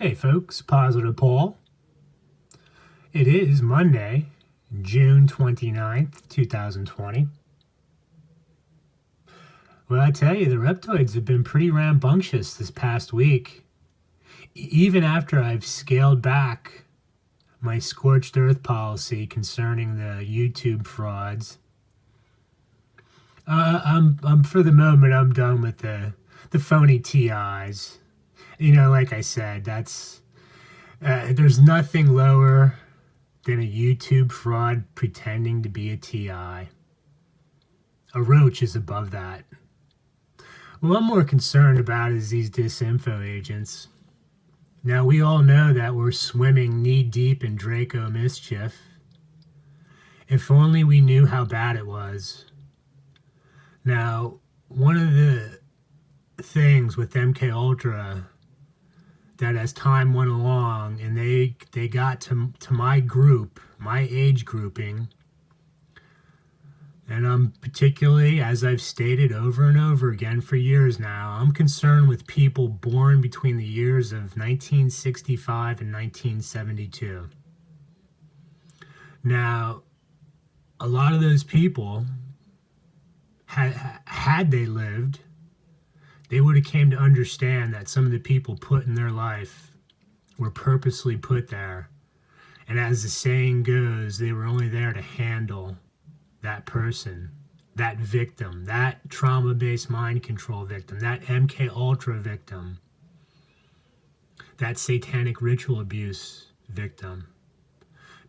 Hey folks, Positive Paul. It is Monday, June 29th, 2020. Well, I tell you, the reptoids have been pretty rambunctious this past week. Even after I've scaled back my scorched earth policy concerning the YouTube frauds, I'm for the moment, I'm done with the phony TIs. You know, like I said, there's nothing lower than a YouTube fraud pretending to be a TI. A roach is above that. What I'm more concerned about is these disinfo agents. Now, we all know that we're swimming knee-deep in Draco mischief. If only we knew how bad it was. Now, one of the things with MK Ultra that as time went along and they got to my group, my age grouping, and I'm particularly, as I've stated over and over again for years now, I'm concerned with people born between the years of 1965 and 1972. Now, a lot of those people, had they lived, they would have came to understand that some of the people put in their life were purposely put there. And as the saying goes, they were only there to handle that person, that victim, that trauma-based mind control victim, that MK Ultra victim, that satanic ritual abuse victim.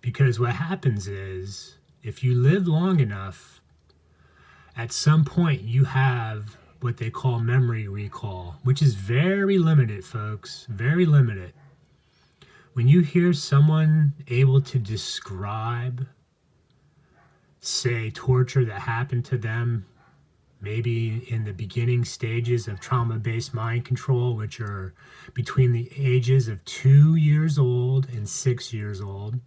Because what happens is, if you live long enough, at some point you have what they call memory recall, which is very limited, folks, very limited. When you hear someone able to describe, say, torture that happened to them, maybe in the beginning stages of trauma-based mind control, which are between the ages of 2 years old and 6 years old,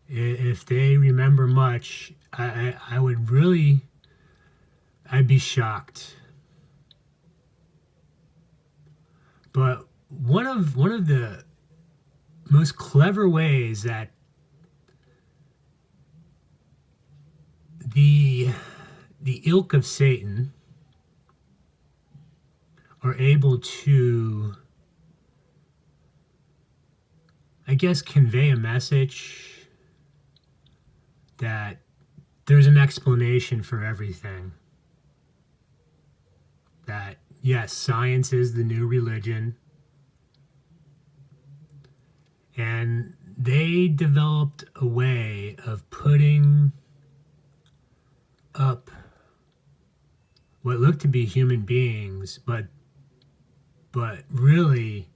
if they remember much, I'd be shocked. But one of the most clever ways that the ilk of Satan are able to, I guess, convey a message that there's an explanation for everything. That, yes, science is the new religion. And they developed a way of putting up what looked to be human beings, but really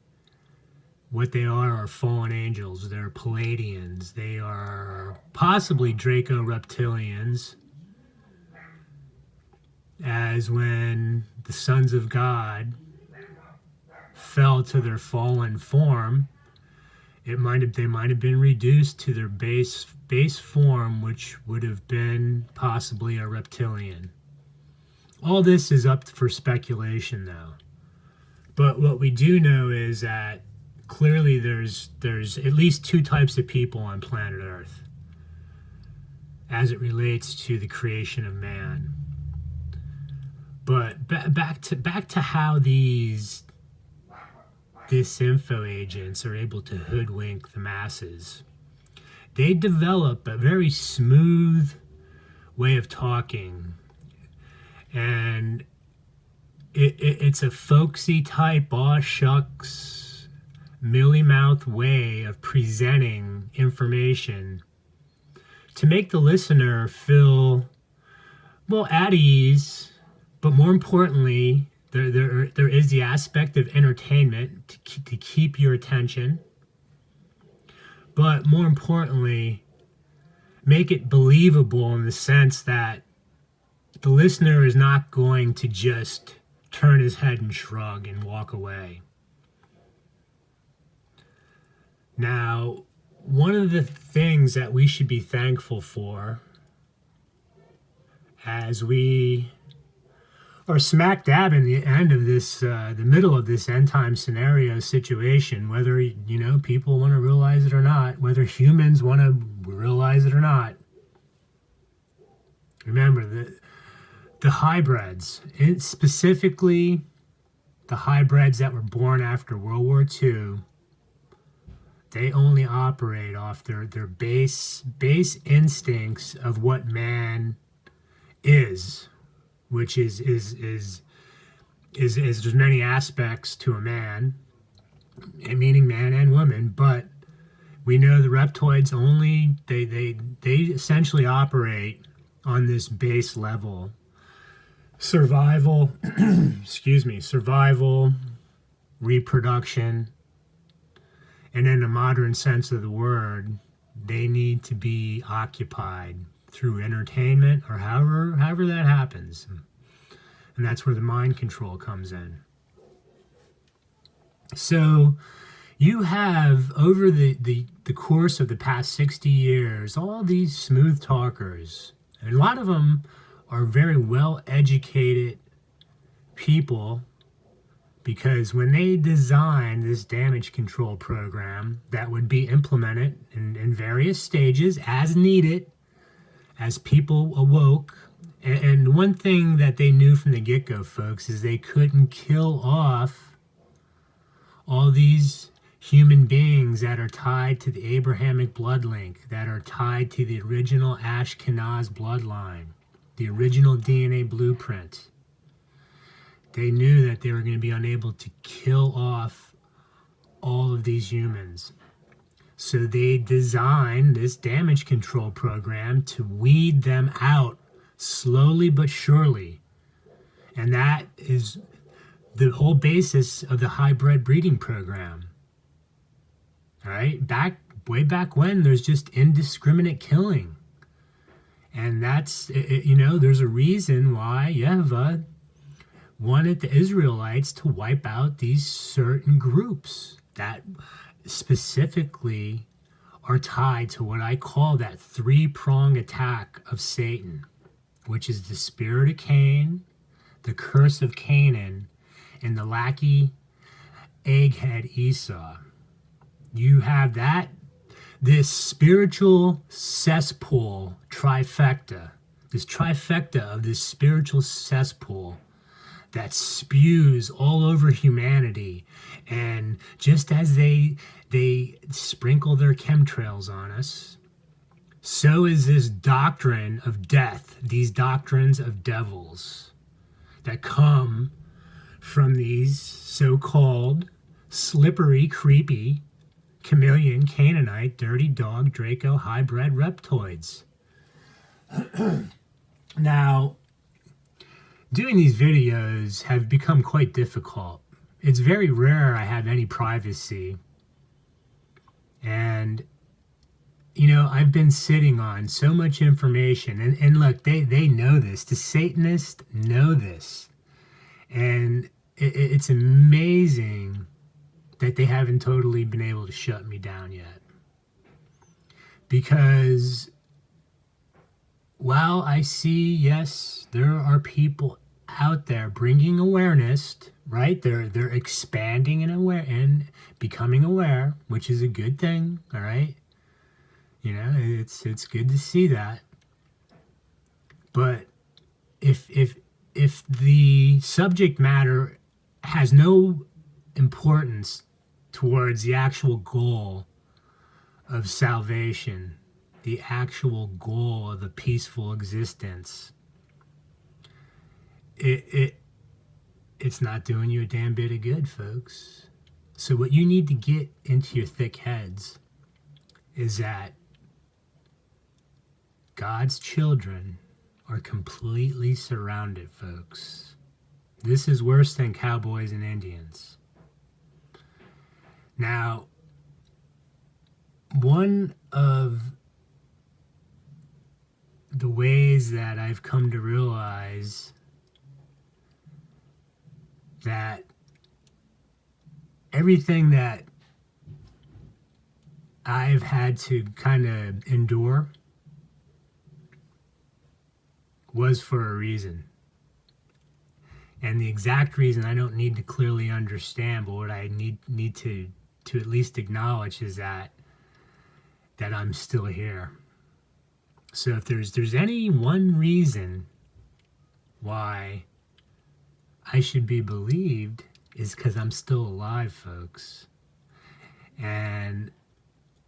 what they are fallen angels. They're Palladians. They are possibly Draco reptilians, as when the sons of God fell to their fallen form, they might have been reduced to their base form, which would have been possibly a reptilian. All this is up for speculation, though. But what we do know is that clearly there's at least two types of people on planet Earth as it relates to the creation of man. But back to how these disinfo agents are able to hoodwink the masses. They develop a very smooth way of talking, and it's a folksy type, aw shucks, mealy-mouthed way of presenting information to make the listener feel, well, at ease. But more importantly, there is the aspect of entertainment to keep your attention. But more importantly, make it believable in the sense that the listener is not going to just turn his head and shrug and walk away. Now, one of the things that we should be thankful for as we or smack dab in the end of this, the middle of this end time scenario situation, whether, people want to realize it or not, whether humans want to realize it or not. Remember, the hybrids, specifically the hybrids that were born after World War II, they only operate off their base instincts of what man is, which is there's many aspects to a man, meaning man and woman, but we know the reptoids only they essentially operate on this base level. Survival, survival, reproduction, and in the modern sense of the word, they need to be occupied through entertainment or however that happens. And that's where the mind control comes in. So you have, over the course of the past 60 years, all these smooth talkers, and a lot of them are very well-educated people, because when they designed this damage control program that would be implemented in various stages as needed, as people awoke, and one thing that they knew from the get-go, folks, is they couldn't kill off all these human beings that are tied to the Abrahamic blood link, that are tied to the original Ashkenaz bloodline, the original DNA blueprint. They knew that they were going to be unable to kill off all of these humans. So they designed this damage control program to weed them out slowly but surely. And that is the whole basis of the hybrid breeding program. All right? Way back when, there's just indiscriminate killing. And that's, there's a reason why Yehova wanted the Israelites to wipe out these certain groups that specifically are tied to what I call that three-prong attack of Satan, which is the spirit of Cain, the curse of Canaan, and the lackey egghead Esau. You have this spiritual cesspool trifecta, this trifecta of this spiritual cesspool that spews all over humanity. And just as they sprinkle their chemtrails on us, so is this doctrine of death, these doctrines of devils that come from these so-called slippery, creepy, chameleon, Canaanite, dirty dog, Draco, hybrid reptoids. Now, doing these videos have become quite difficult. It's very rare I have any privacy. And, I've been sitting on so much information. And look, they know this. The Satanists know this. And it's amazing that they haven't totally been able to shut me down yet. Because while I see, yes, there are people out there bringing awareness, right? They're expanding and becoming aware, which is a good thing, all right? It's good to see that. But if the subject matter has no importance towards the actual goal of salvation, the actual goal of a peaceful existence, it's not doing you a damn bit of good, folks. So what you need to get into your thick heads is that God's children are completely surrounded, folks. This is worse than cowboys and Indians. Now, one of the ways that I've come to realize that everything that I've had to kind of endure was for a reason. And the exact reason I don't need to clearly understand, but what I need to at least acknowledge is that I'm still here. So if there's any one reason why I should be believed, is because I'm still alive, folks. And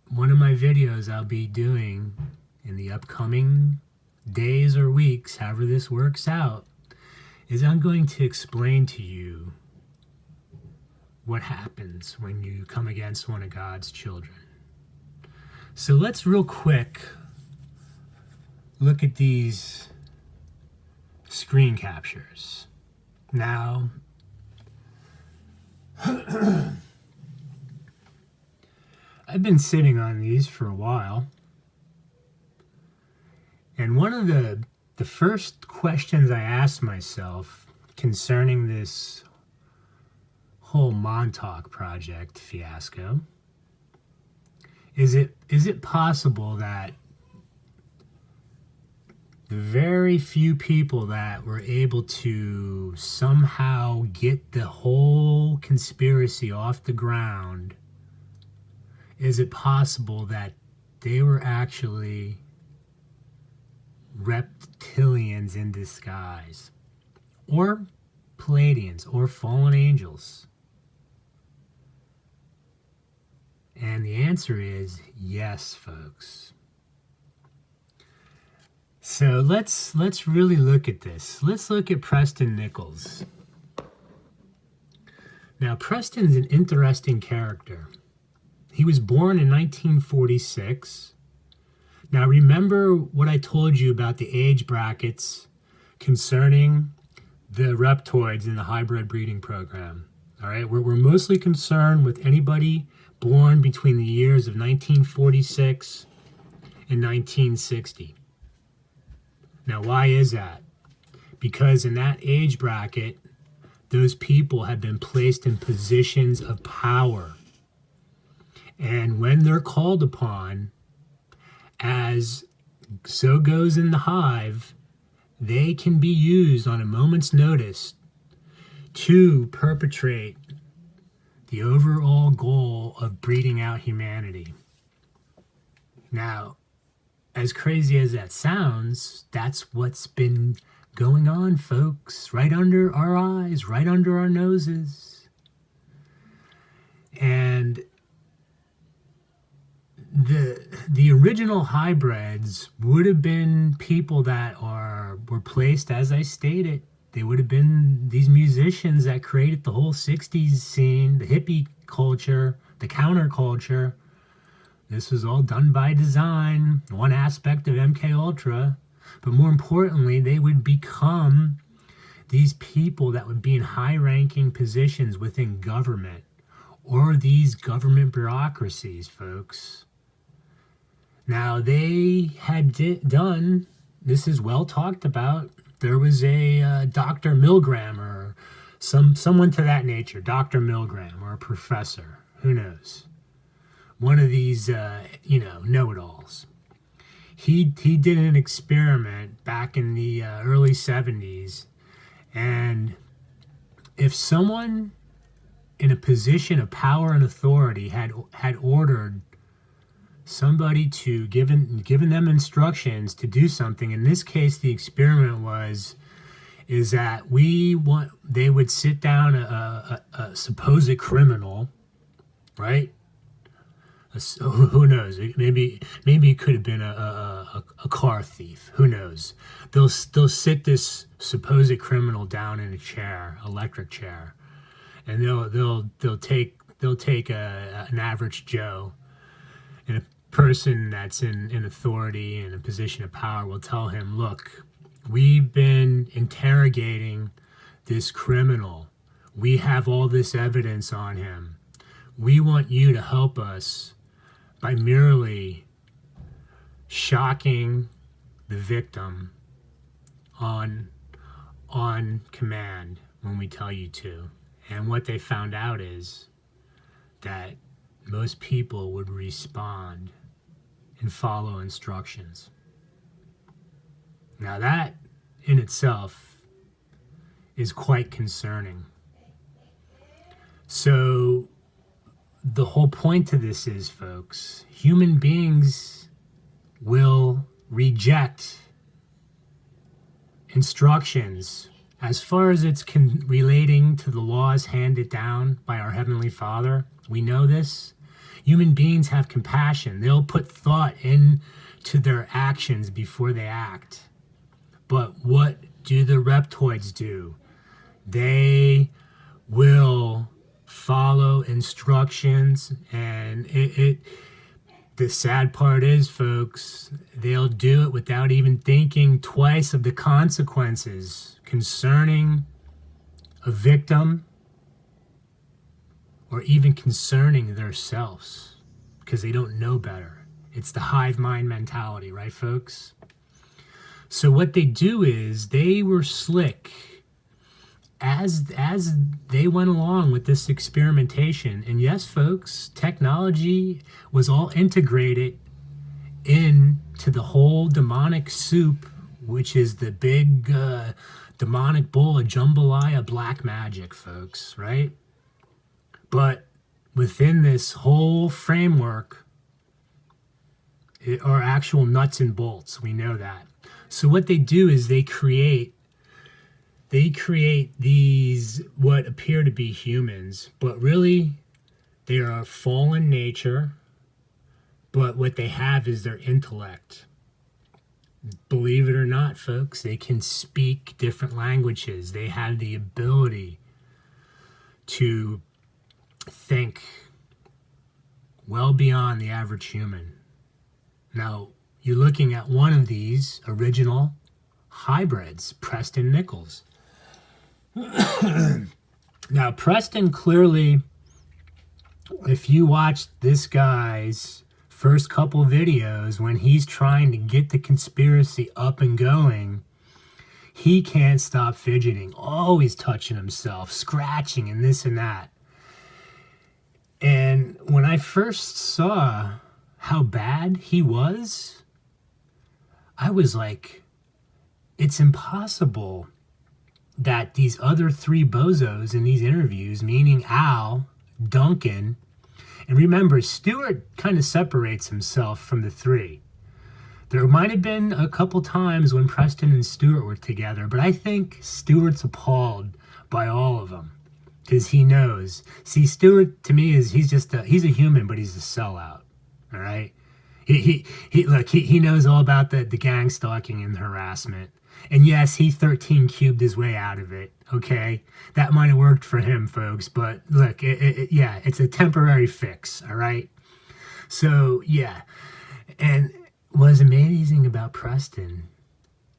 one of my videos I'll be doing in the upcoming days or weeks, however this works out, is I'm going to explain to you what happens when you come against one of God's children. So let's real quick look at these screen captures. Now, I've been sitting on these for a while, and one of the first questions I asked myself concerning this whole Montauk project fiasco is it possible that the very few people that were able to somehow get the whole conspiracy off the ground, is it possible that they were actually reptilians in disguise, or Pleiadians, or fallen angels? And the answer is yes, folks. So let's really look at this. Let's look at Preston Nichols. Now, Preston's an interesting character. He was born in 1946. Now, remember what I told you about the age brackets concerning the reptoids in the hybrid breeding program. All right, we're mostly concerned with anybody born between the years of 1946 and 1960. Now, why is that? Because in that age bracket, those people have been placed in positions of power. And when they're called upon, as so goes in the hive, they can be used on a moment's notice to perpetrate the overall goal of breeding out humanity. Now, as crazy as that sounds, that's what's been going on, folks, right under our eyes, right under our noses. And the original hybrids would have been people that were placed, as I stated. They would have been these musicians that created the whole 60s scene, the hippie culture, the counterculture. This was all done by design, one aspect of MK Ultra. But more importantly, they would become these people that would be in high-ranking positions within government, or these government bureaucracies, folks. Now, they had done, this is well talked about, there was a Dr. Milgram, or someone to that nature, Dr. Milgram, or a professor, who knows? One of these, know-it-alls. He did an experiment back in the early 70s, and if someone in a position of power and authority had ordered somebody to given them instructions to do something, in this case the experiment is that they would sit down a supposed criminal, right? Who knows? Maybe it could have been a car thief. Who knows? They'll sit this supposed criminal down in a chair, electric chair, and they'll take an average Joe, and a person that's in authority and a position of power will tell him, "Look, we've been interrogating this criminal. We have all this evidence on him. We want you to help us by merely shocking the victim on command when we tell you to." And what they found out is that most people would respond and follow instructions. Now that in itself is quite concerning. So the whole point to this is, folks, human beings will reject instructions as far as it's relating to the laws handed down by our Heavenly Father. We know this. Human beings have compassion. They'll put thought into their actions before they act. But what do the reptoids do? They will follow instructions, and the sad part is, folks, they'll do it without even thinking twice of the consequences concerning a victim or even concerning themselves, because they don't know better. It's the hive mind mentality, right, folks? So what they do is they were slick as they went along with this experimentation. And yes, folks, technology was all integrated into the whole demonic soup, which is the big demonic bowl of jambalaya black magic, folks, right? But within this whole framework are actual nuts and bolts. We know that. So what they do is they create these what appear to be humans, but really they are a fallen nature, but what they have is their intellect. Believe it or not, folks, they can speak different languages. They have the ability to think well beyond the average human. Now, you're looking at one of these original hybrids, Preston Nichols. Now, Preston clearly, if you watch this guy's first couple videos when he's trying to get the conspiracy up and going, he can't stop fidgeting, always touching himself, scratching and this and that. And when I first saw how bad he was, I was like, it's impossible that these other three bozos in these interviews, meaning Al, Duncan, and remember, Stewart kind of separates himself from the three. There might have been a couple times when Preston and Stewart were together, but I think Stewart's appalled by all of them because he knows. See, Stewart to me he's a human, but he's a sellout. All right. He knows all about the gang stalking and harassment. And yes, he 13 cubed his way out of it. Okay, that might have worked for him, folks. But look, it's a temporary fix. All right. So yeah, and what's amazing about Preston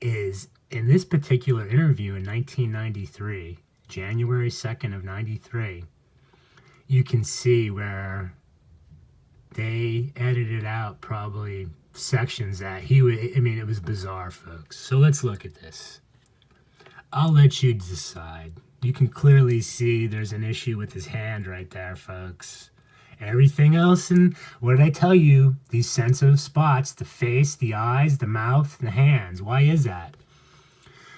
is in this particular interview in 1993, January 2nd of 93, you can see where they edited out probably sections that it was bizarre, folks. So let's look at this. I'll let you decide. You can clearly see there's an issue with his hand right there, folks. Everything else, and what did I tell you? These sensitive spots, the face, the eyes, the mouth, and the hands. Why is that?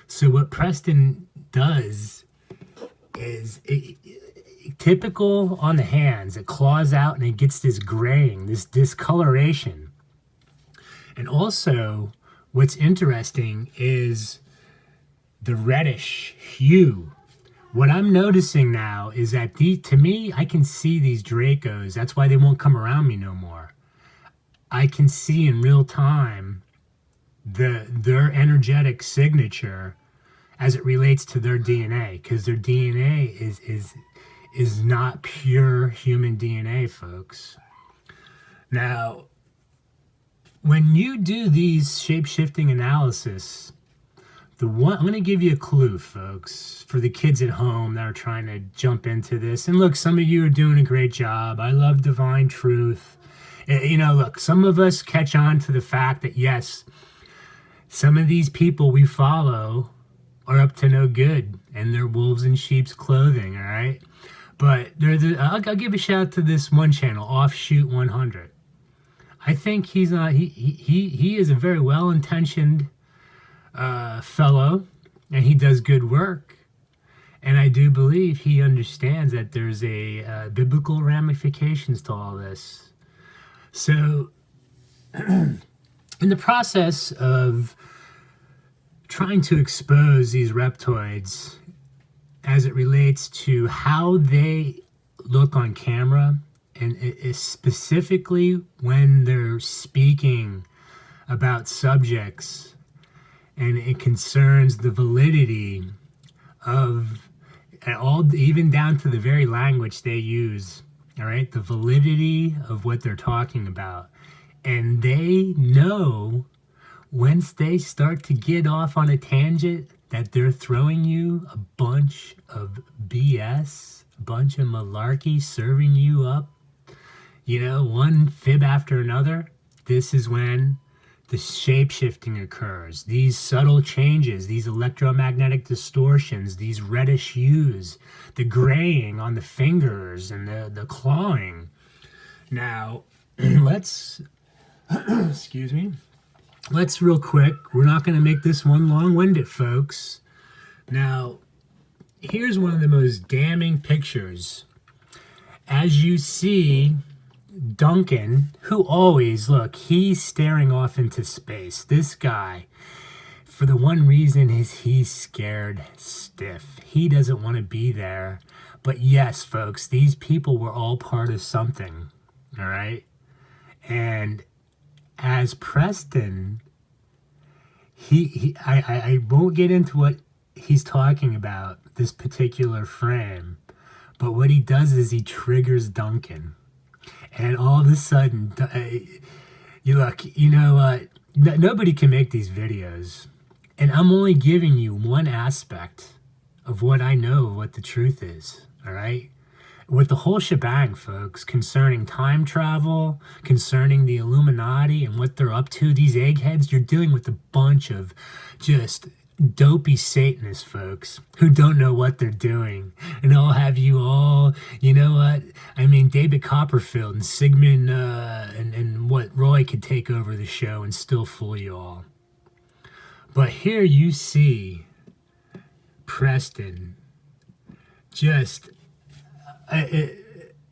So what Preston does is typical on the hands. It claws out and it gets this graying, this discoloration. And also, what's interesting is the reddish hue. What I'm noticing now is that to me, I can see these Dracos. That's why they won't come around me no more. I can see in real time their energetic signature as it relates to their DNA, because their DNA is not pure human DNA, folks. Now, when you do these shape-shifting analysis, I'm going to give you a clue, folks, for the kids at home that are trying to jump into this. And look, some of you are doing a great job. I love divine truth. Look, some of us catch on to the fact that, yes, some of these people we follow are up to no good, and they're wolves in sheep's clothing, all right? But I'll give a shout out to this one channel, Offshoot 100. I think he is a very well-intentioned fellow, and he does good work. And I do believe he understands that there's a biblical ramifications to all this. So, in the process of trying to expose these reptoids as it relates to how they look on camera, and specifically when they're speaking about subjects, and it concerns the validity of all, even down to the very language they use, all right, the validity of what they're talking about. And they know once they start to get off on a tangent that they're throwing you a bunch of BS, a bunch of malarkey, serving you up, one fib after another. This is when the shape-shifting occurs. These subtle changes, these electromagnetic distortions, these reddish hues, the graying on the fingers and the clawing. Now, let's, excuse me, let's real quick, we're not going to make this one long-winded, folks. Now, here's one of the most damning pictures. As you see Duncan, who always, look, he's staring off into space. This guy, for the one reason is he's scared stiff. He doesn't want to be there. But yes, folks, these people were all part of something, all right? And as Preston, I won't get into what he's talking about, this particular frame, but what he does is he triggers Duncan. And all of a sudden, nobody can make these videos. And I'm only giving you one aspect of what I know, what the truth is, all right? With the whole shebang, folks, concerning time travel, concerning the Illuminati and what they're up to, these eggheads, you're dealing with a bunch of just dopey Satanists, folks, who don't know what they're doing. And I'll have you all, David Copperfield and Sigmund and what Roy could take over the show and still fool you all. But here you see Preston just,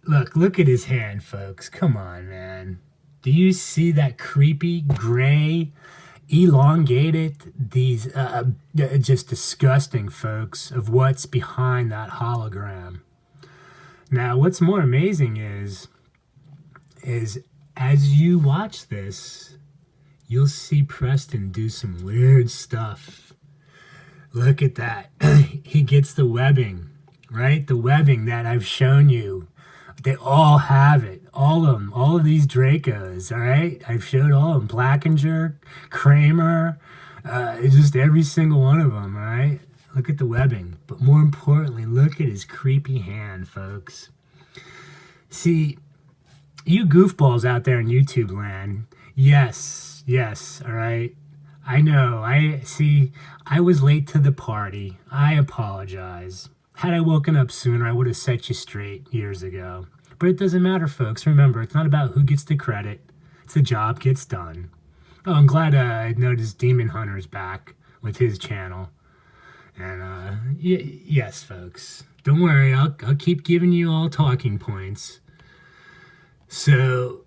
look at his hand, folks. Come on, man. Do you see that creepy gray elongated, these just disgusting, folks, of what's behind that hologram? Now, what's more amazing is as you watch this, you'll see Preston do some weird stuff. Look at that. He gets the webbing, right? The webbing that I've shown you. They all have it. All of them. All of these Dracos, all right? I've showed all of them. Blackinger, Kramer, just every single one of them, all right? Look at the webbing. But more importantly, look at his creepy hand, folks. See, you goofballs out there in YouTube land, yes, all right? I know. I was late to the party. I apologize. Had I woken up sooner, I would have set you straight years ago. But it doesn't matter, folks. Remember, it's not about who gets the credit. It's the job gets done. Oh, I'm glad I noticed Demon Hunter's back with his channel. And, yes, folks. Don't worry. I'll keep giving you all talking points. So,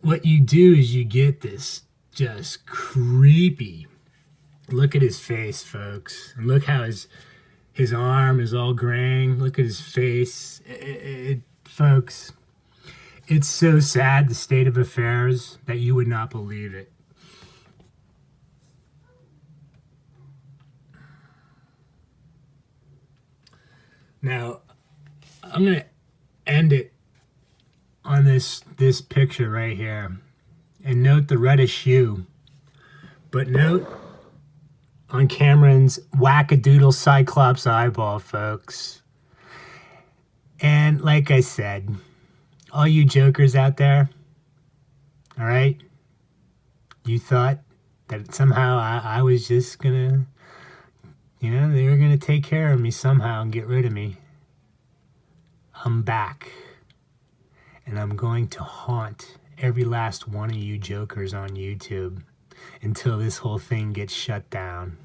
what you do is you get this just creepy. Look at his face, folks. And look how his arm is all graying. Look at his face. Folks, it's so sad, the state of affairs, that you would not believe it. Now, I'm going to end it on this picture right here. And note the reddish hue. But note on Cameron's wackadoodle Cyclops eyeball, folks. And like I said, all you jokers out there, all right, you thought that somehow I was just gonna, they were gonna take care of me somehow and get rid of me. I'm back. And I'm going to haunt every last one of you jokers on YouTube until this whole thing gets shut down.